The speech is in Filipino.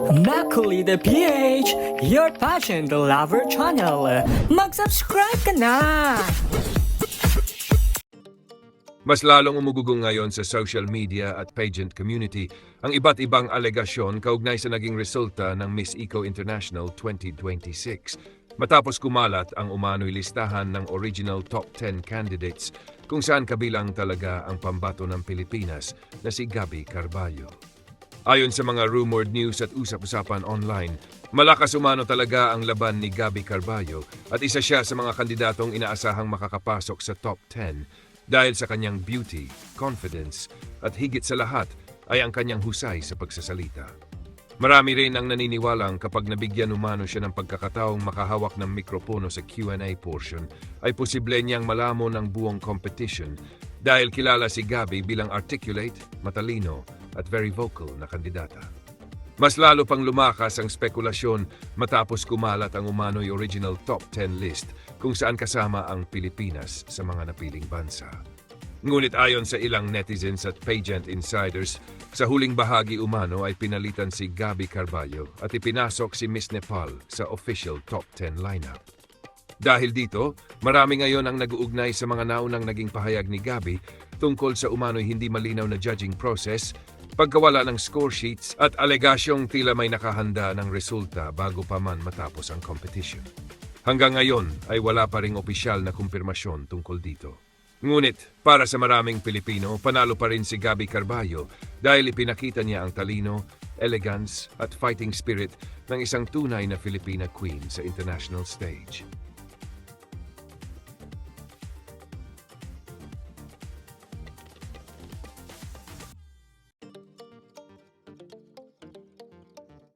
Macaulay PH, your passion the lover channel. Mag-subscribe ka na! Mas lalong umugugong ngayon sa social media at pageant community ang iba't ibang alegasyon kaugnay sa naging resulta ng Miss Eco International 2026. Matapos kumalat ang umano'y listahan ng original top 10 candidates kung saan kabilang talaga ang pambato ng Pilipinas na si Gabby Carballo. Ayon sa mga rumored news at usap-usapan online, malakas umano talaga ang laban ni Gabby Carballo at isa siya sa mga kandidatong inaasahang makakapasok sa top 10 dahil sa kanyang beauty, confidence at higit sa lahat ay ang kanyang husay sa pagsasalita. Marami rin ang naniniwalang kapag nabigyan umano siya ng pagkakataong makahawak ng mikropono sa Q&A portion ay posible niyang malamon ang buong competition dahil kilala si Gabby bilang articulate, matalino at very vocal na kandidata. Mas lalo pang lumakas ang spekulasyon matapos kumalat ang umano'y original top 10 list kung saan kasama ang Pilipinas sa mga napiling bansa. Ngunit ayon sa ilang netizens at pageant insiders, sa huling bahagi umano ay pinalitan si Gabby Carballo at ipinasok si Miss Nepal sa official top 10 lineup. Dahil dito, marami ngayon ang nag-uugnay sa mga naunang naging pahayag ni Gabby tungkol sa umano'y hindi malinaw na judging process, pagkawala ng score sheets at alegasyong tila may nakahanda ng resulta bago pa man matapos ang competition. Hanggang ngayon ay wala pa ring opisyal na kumpirmasyon tungkol dito. Ngunit para sa maraming Pilipino, panalo pa rin si Gabby Carballo dahil ipinakita niya ang talino, elegance at fighting spirit ng isang tunay na Filipina queen sa international stage.